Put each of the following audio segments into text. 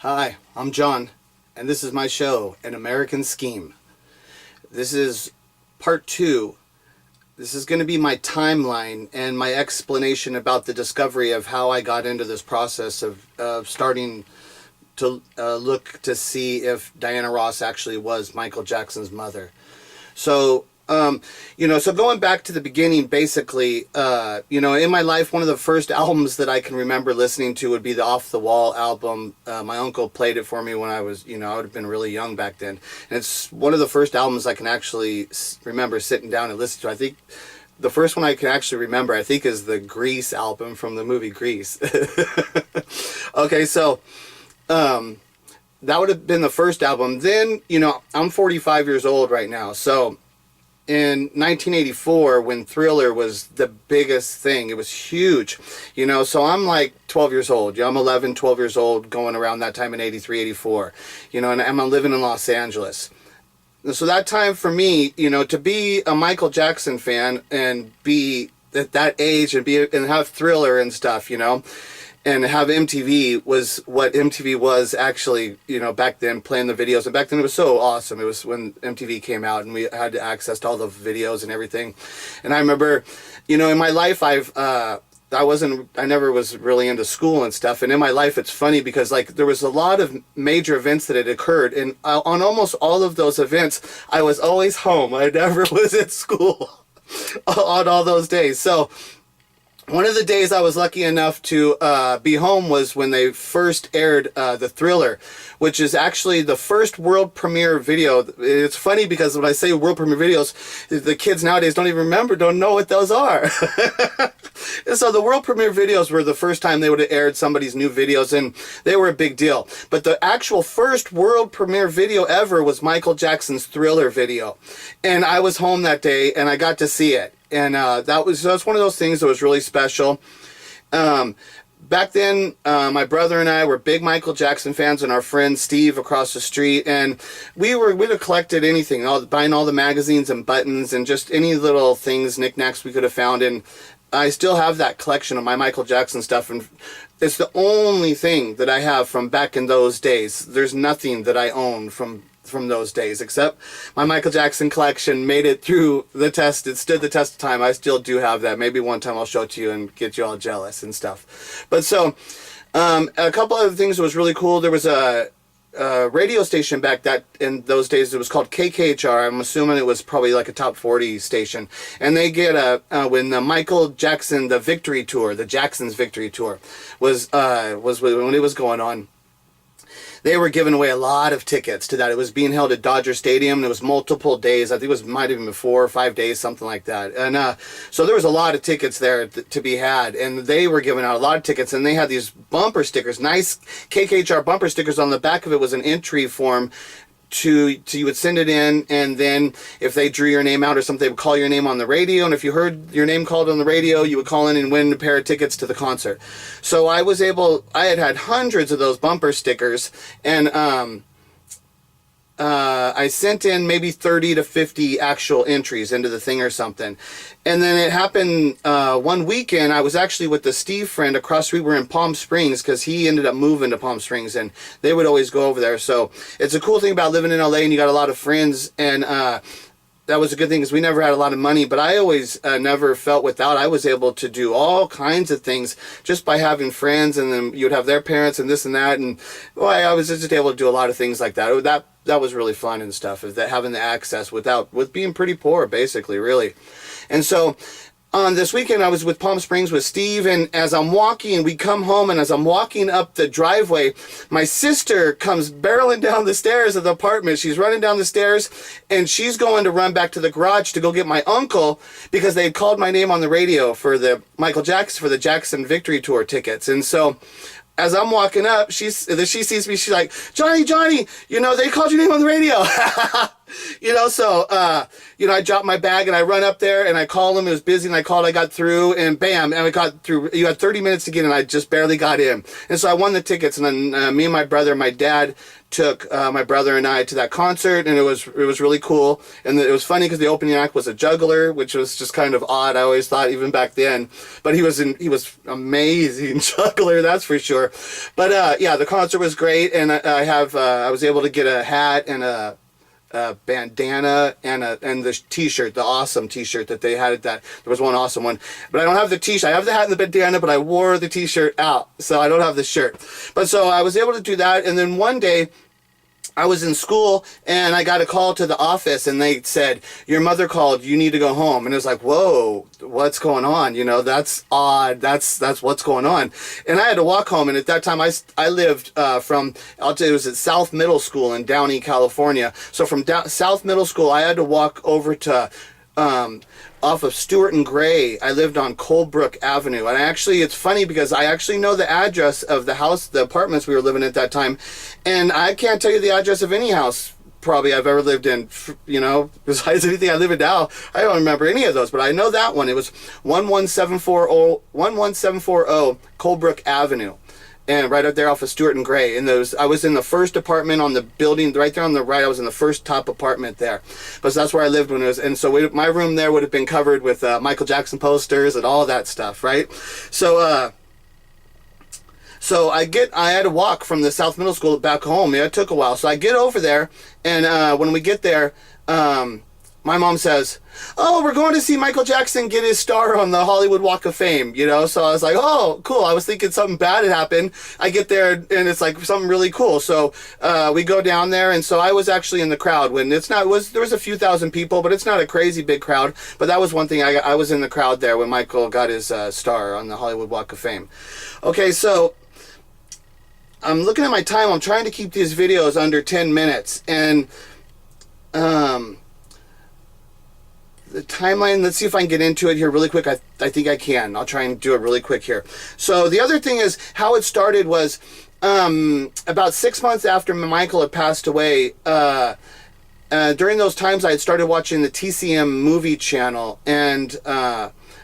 Hi, I'm John, and this is my show, An American Scheme. This is part 2. This is going to be my timeline and my explanation about the discovery of how I got into this process of starting to look to see if Diana Ross actually was Michael Jackson's mother. So, so going back to the beginning, basically, in my life, one of the first albums that I can remember listening to would be the Off the Wall album. My uncle played it for me when I was, I would have been really young back then. And it's one of the first albums I can actually remember sitting down and listening to. I think the first one I can actually remember, is the Grease album from the movie Grease. Okay, so that would have been the first album. Then, I'm 45 years old right now. So in 1984, when Thriller was the biggest thing, it was huge, so I'm like 12 years old. I'm 11, 12 years old, going around that time in 83, 84, and I'm living in Los Angeles. So that time for me, to be a Michael Jackson fan and be at that age and have Thriller and stuff, and have MTV was what MTV was actually, back then, playing the videos. And back then it was so awesome. It was when MTV came out and we had access to all the videos and everything. And I remember, in my life, I never was really into school and stuff. And in my life, it's funny because there was a lot of major events that had occurred. And on almost all of those events, I was always home. I never was at school on all those days. So one of the days I was lucky enough to be home was when they first aired the Thriller, which is actually the first world premiere video. It's funny because when I say world premiere videos, the kids nowadays don't know what those are. And so the world premiere videos were the first time they would have aired somebody's new videos, and they were a big deal. But the actual first world premiere video ever was Michael Jackson's Thriller video. And I was home that day, and I got to see it. And that's one of those things that was really special. Back then, my brother and I were big Michael Jackson fans, and our friend Steve across the street, and we'd have collected anything, buying all the magazines and buttons and just any little things, knickknacks we could have found. And I still have that collection of my Michael Jackson stuff, and it's the only thing that I have from back in those days. There's nothing that I own from those days, except my Michael Jackson collection made it through the test. It stood the test of time. I still do have that. Maybe one time I'll show it to you and get you all jealous and stuff. But so, a couple other things that was really cool. There was a radio station in those days. It was called KKHR. I'm assuming it was probably like a top 40 station. And they get when the Michael Jackson, the Victory Tour, the Jackson's Victory Tour was when it was going on. They were giving away a lot of tickets to that. It was being held at Dodger Stadium, and it was multiple days. I think it might have been 4 or 5 days, something like that. And so there was a lot of tickets there to be had, and they were giving out a lot of tickets, and they had these bumper stickers, nice KKHR bumper stickers. On the back of it was an entry form you would send it in, and then if they drew your name out or something, they would call your name on the radio, and if you heard your name called on the radio, you would call in and win a pair of tickets to the concert. So I had hundreds of those bumper stickers, and I sent in maybe 30 to 50 actual entries into the thing or something. And then it happened one weekend. I was actually with the Steve friend across the street. We're in Palm Springs because he ended up moving to Palm Springs, and they would always go over there. So it's a cool thing about living in LA, and you got a lot of friends, and that was a good thing because we never had a lot of money, but I always never felt without. I was able to do all kinds of things just by having friends, and then you'd have their parents and this and that, and I was just able to do a lot of things like that. That was really fun and stuff, having the access with being pretty poor, basically, really. And so on this weekend, I was with Palm Springs with Steve, and as I'm walking, we come home, and as I'm walking up the driveway, my sister comes barreling down the stairs of the apartment. She's running down the stairs, and she's going to run back to the garage to go get my uncle because they had called my name on the radio for the Jackson Victory Tour tickets. And so as I'm walking up, she sees me, she's like, Johnny, they called your name on the radio. So, I dropped my bag and I run up there and I called him. It was busy and I called, I got through and bam, and I got through. You had 30 minutes to get in. I just barely got in. And so I won the tickets, and then me and my brother, my dad took my brother and I to that concert, and it was really cool. And it was funny because the opening act was a juggler, which was just kind of odd. I always thought even back then, but he was amazing juggler, that's for sure. But yeah, the concert was great, and I was able to get a hat and a bandana and the t-shirt, the awesome t-shirt that they had at that. There was one awesome one, but I don't have the t-shirt. I have the hat and the bandana, but I wore the t-shirt out, so I don't have the shirt. But so I was able to do that, and then one day I was in school and I got a call to the office and they said, your mother called, you need to go home. And it was like, whoa, what's going on? That's odd. That's what's going on. And I had to walk home. And at that time I lived it was at South Middle School in Downey, California. So from South Middle School, I had to walk over to off of Stewart and Gray. I lived on Colebrook Avenue. And it's funny because I actually know the address of the apartments we were living in at that time. And I can't tell you the address of any house probably I've ever lived in, besides anything I live in now. I don't remember any of those, but I know that one. It was 11740 Colebrook Avenue. And right up there off of Stewart and Gray. And I was in the first apartment on the building, right there on the right. I was in the first top apartment there. But that's where I lived when it was. And so my room there would have been covered with Michael Jackson posters and all that stuff, right? So I had to walk from the South Middle School back home. It took a while. So I get over there, and when we get there, my mom says, oh, we're going to see Michael Jackson get his star on the Hollywood Walk of Fame, So I was like, oh, cool. I was thinking something bad had happened. I get there and it's like something really cool. So we go down there, and so I was actually in the crowd when there was a few thousand people, but it's not a crazy big crowd. But that was one thing. I was in the crowd there when Michael got his star on the Hollywood Walk of Fame. Okay, so I'm looking at my time. I'm trying to keep these videos under 10 minutes, and the timeline, let's see if I can get into it here really quick. I think I can. I'll try and do it really quick here. So the other thing is how it started was about 6 months after Michael had passed away. During those times, I had started watching the TCM movie channel, and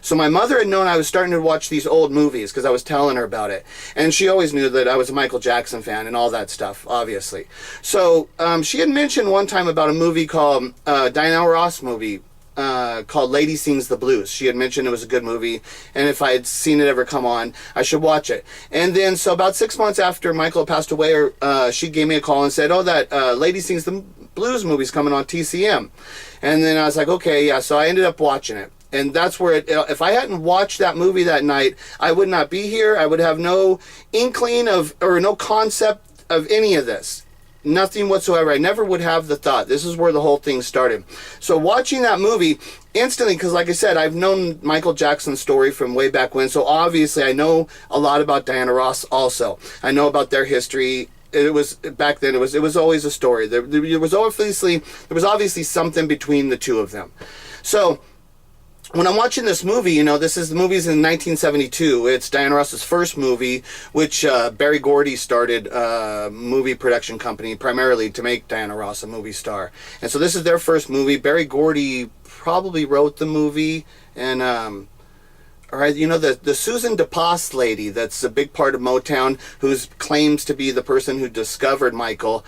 so my mother had known I was starting to watch these old movies because I was telling her about it. And she always knew that I was a Michael Jackson fan and all that stuff, obviously. So she had mentioned one time about a movie called Diana Ross movie, called Lady Sings the Blues. She had mentioned it was a good movie, and if I had seen it ever come on, I should watch it. And then, so about 6 months after Michael passed away, she gave me a call and said, oh, that Lady Sings the Blues movie's coming on TCM. And then I was like, okay, yeah. So I ended up watching it. And that's where if I hadn't watched that movie that night, I would not be here. I would have no inkling or no concept of any of this. Nothing whatsoever. I never would have the thought. This is where the whole thing started. So watching that movie instantly, because like I said, I've known Michael Jackson's story from way back when. So obviously I know a lot about Diana Ross also. I know about their history. It was back then. It was always a story. There was obviously something between the two of them. So when I'm watching this movie, the movie's in 1972. It's Diana Ross's first movie, which Berry Gordy started a movie production company primarily to make Diana Ross a movie star. And so this is their first movie. Berry Gordy probably wrote the movie, and all right, the Susan DePass lady, that's a big part of Motown, who claims to be the person who discovered Michael.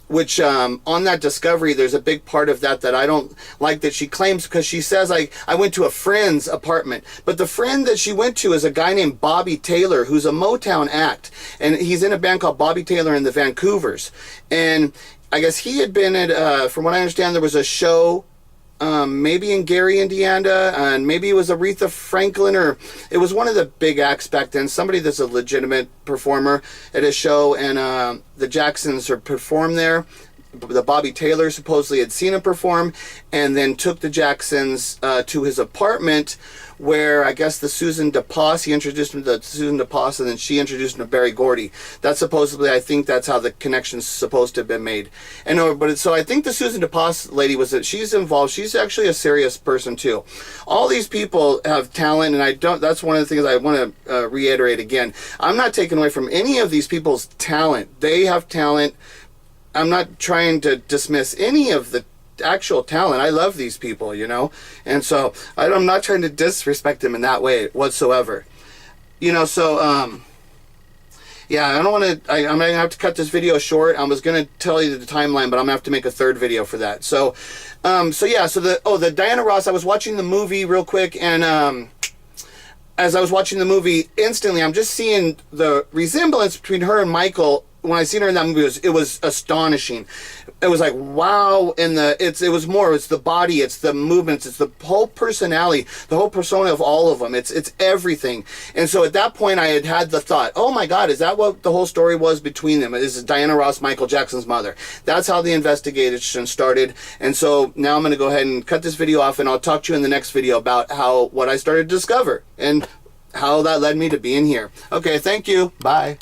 Which on that discovery, there's a big part of that I don't like that she claims, because she says, I went to a friend's apartment. But the friend that she went to is a guy named Bobby Taylor, who's a Motown act. And he's in a band called Bobby Taylor and the Vancouvers. And I guess he had been at, from what I understand, there was a show maybe in Gary, Indiana, and maybe it was Aretha Franklin, or it was one of the big acts back then, somebody that's a legitimate performer at a show, and the Jacksons are performed there. The Bobby Taylor supposedly had seen him perform, and then took the Jacksons to his apartment, where I guess the Susan DePass, he introduced him to Susan DePass, and then she introduced him to Berry Gordy. That's supposedly, I think that's how the connection's supposed to have been made. So I think the Susan DePass lady she's involved. She's actually a serious person too. All these people have talent, and that's one of the things I want to reiterate again. I'm not taking away from any of these people's talent. They have talent. I'm not trying to dismiss any of the actual talent. I love these people, you know, and so I'm not trying to disrespect them in that way whatsoever, you know. So yeah, I don't want to. I'm gonna have to cut this video short. I was gonna tell you the timeline, but I'm gonna have to make a third video for that. So, yeah. So the Diana Ross. I was watching the movie real quick, and as I was watching the movie, instantly I'm just seeing the resemblance between her and Michael. When I seen her in that movie, it was astonishing. It was like, wow. And it's the body, it's the movements, it's the whole personality, the whole persona of all of them. It's everything. And so at that point, I had the thought, oh my God, is that what the whole story was between them? This is Diana Ross, Michael Jackson's mother. That's how the investigation started. And so now I'm going to go ahead and cut this video off, and I'll talk to you in the next video about what I started to discover and how that led me to being here. Okay, thank you. Bye.